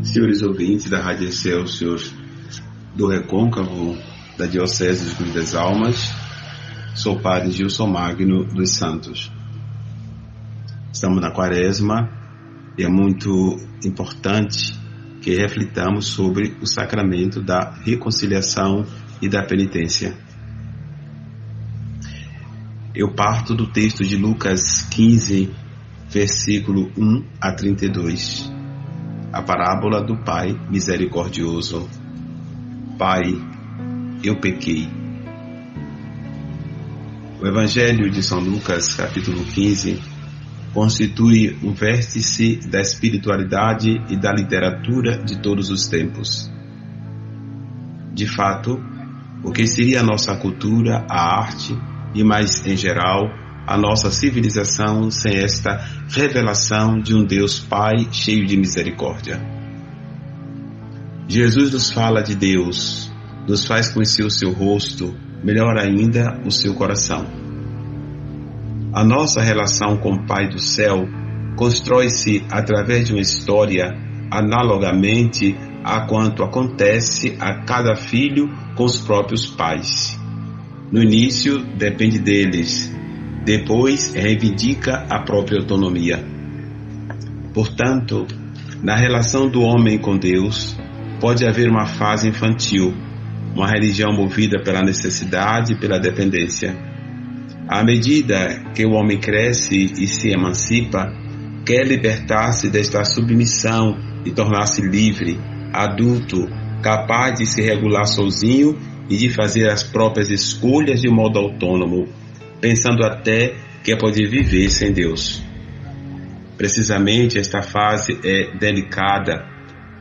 Senhores ouvintes da Rádio Excelsior do Recôncavo, da Diocese de Cruz das Almas, sou o Padre Gilson Magno dos Santos. Estamos na Quaresma e é muito importante que reflitamos sobre o sacramento da reconciliação e da penitência. Eu parto do texto de Lucas 15, versículo 1 a 32. A parábola do Pai misericordioso. Pai, eu pequei. O Evangelho de São Lucas, capítulo 15, constitui um vértice da espiritualidade e da literatura de todos os tempos. De fato, o que seria a nossa cultura, a arte e, mais em geral, a nossa civilização sem esta revelação de um Deus Pai cheio de misericórdia? Jesus nos fala de Deus, nos faz conhecer o seu rosto, melhor ainda, o seu coração. A nossa relação com o Pai do céu constrói-se através de uma história analogamente a quanto acontece a cada filho com os próprios pais. No início, depende deles. Depois, reivindica a própria autonomia. Portanto, na relação do homem com Deus, pode haver uma fase infantil, uma religião movida pela necessidade e pela dependência. À medida que o homem cresce e se emancipa, quer libertar-se desta submissão e tornar-se livre, adulto, capaz de se regular sozinho e de fazer as próprias escolhas de modo autônomo, pensando até que pode viver sem Deus. Precisamente esta fase é delicada,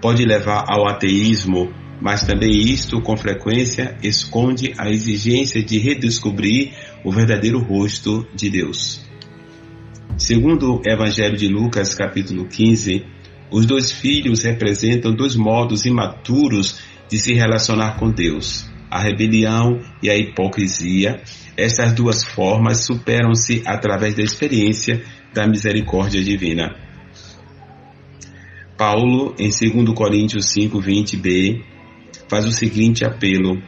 pode levar ao ateísmo, mas também isto com frequência esconde a exigência de redescobrir o verdadeiro rosto de Deus. Segundo o Evangelho de Lucas, capítulo 15, os dois filhos representam dois modos imaturos de se relacionar com Deus: a rebelião e a hipocrisia. Estas duas formas superam-se através da experiência da misericórdia divina. Paulo, em 2 Coríntios 5, 20b, faz o seguinte apelo: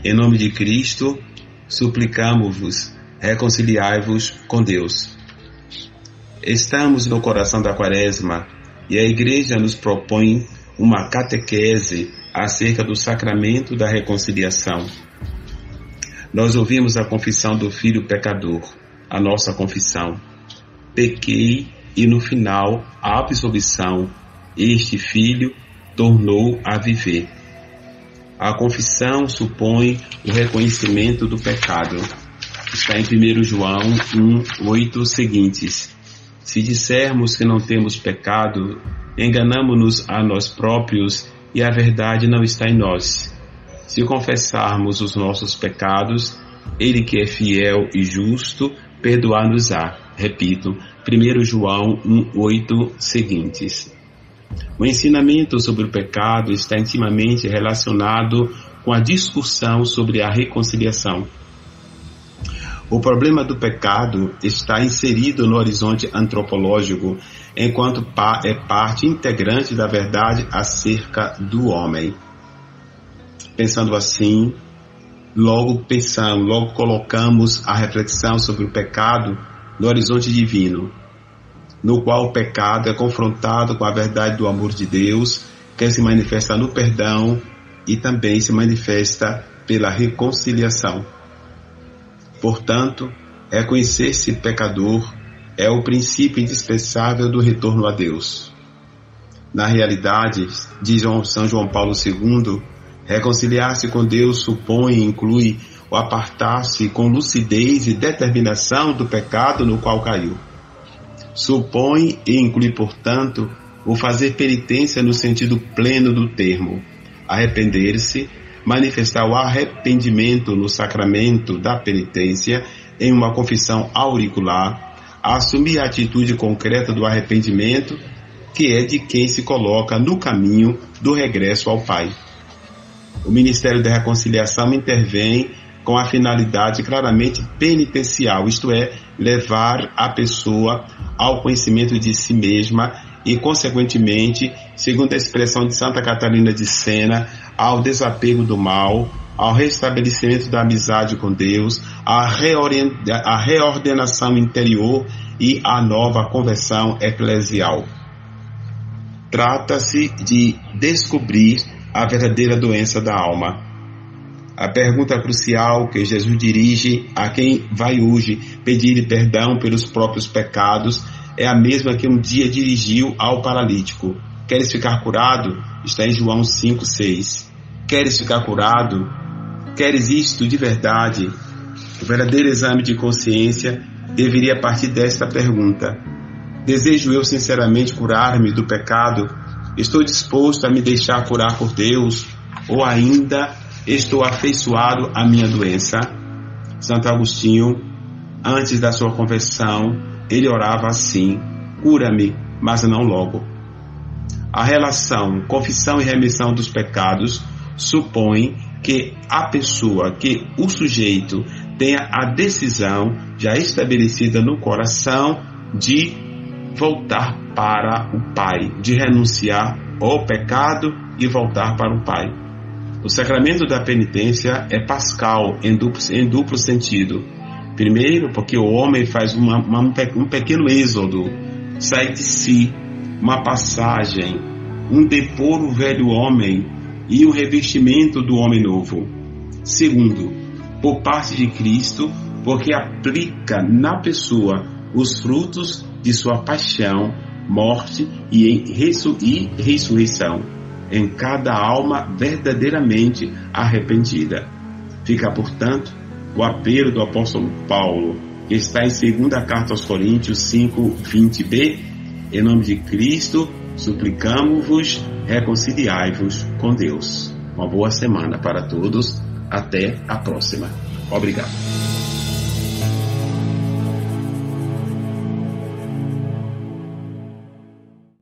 em nome de Cristo, suplicamo-vos, reconciliai-vos com Deus. Estamos no coração da Quaresma e a Igreja nos propõe uma catequese acerca do sacramento da reconciliação. Nós ouvimos a confissão do filho pecador, a nossa confissão. Pequei, e no final, a absolvição. Este filho tornou a viver. A confissão supõe o reconhecimento do pecado. Está em 1 João 1, 8 seguintes. Se dissermos que não temos pecado, enganamo-nos a nós próprios e a verdade não está em nós. Se confessarmos os nossos pecados, Ele que é fiel e justo, perdoar-nos-á. Repito, 1 João 1, 8 seguintes. O ensinamento sobre o pecado está intimamente relacionado com a discussão sobre a reconciliação. O problema do pecado está inserido no horizonte antropológico, enquanto é parte integrante da verdade acerca do homem. Pensando assim, logo colocamos a reflexão sobre o pecado no horizonte divino, no qual o pecado é confrontado com a verdade do amor de Deus, que se manifesta no perdão e também se manifesta pela reconciliação. Portanto, reconhecer-se pecador é o princípio indispensável do retorno a Deus. Na realidade, diz São João Paulo II, reconciliar-se com Deus supõe e inclui o apartar-se com lucidez e determinação do pecado no qual caiu. Supõe e inclui, portanto, o fazer penitência no sentido pleno do termo, arrepender-se, manifestar o arrependimento no sacramento da penitência em uma confissão auricular, assumir a atitude concreta do arrependimento, que é de quem se coloca no caminho do regresso ao Pai. O Ministério da Reconciliação intervém com a finalidade claramente penitencial, isto é, levar a pessoa ao conhecimento de si mesma e, consequentemente, segundo a expressão de Santa Catarina de Sena, ao desapego do mal, ao restabelecimento da amizade com Deus, à reordenação interior e à nova conversão eclesial. Trata-se de descobrir a verdadeira doença da alma. A pergunta crucial que Jesus dirige a quem vai hoje pedir perdão pelos próprios pecados é a mesma que um dia dirigiu ao paralítico. Queres ficar curado? Está em João 5,6. Queres ficar curado? Queres isto de verdade? O verdadeiro exame de consciência deveria partir desta pergunta: desejo eu sinceramente curar-me do pecado? Estou disposto a me deixar curar por Deus? Ou ainda estou afeiçoado à minha doença? Santo Agostinho, antes da sua conversão, ele orava assim: cura-me, mas não logo. A relação confissão e remissão dos pecados supõe que a pessoa, que o sujeito tenha a decisão já estabelecida no coração de voltar para o Pai, de renunciar ao pecado e voltar para o Pai. O sacramento da penitência é pascal em duplo sentido. Primeiro, porque o homem faz um pequeno êxodo, sai de si, uma passagem, um depor o velho homem e o revestimento do homem novo. Segundo, por parte de Cristo, porque aplica na pessoa os frutos de sua paixão, morte e ressurreição em cada alma verdadeiramente arrependida. Fica, portanto, o apelo do apóstolo Paulo, que está em 2ª Carta aos Coríntios 5:20b: em nome de Cristo, suplicamo-vos, reconciliai-vos com Deus. Uma boa semana para todos. Até a próxima. Obrigado.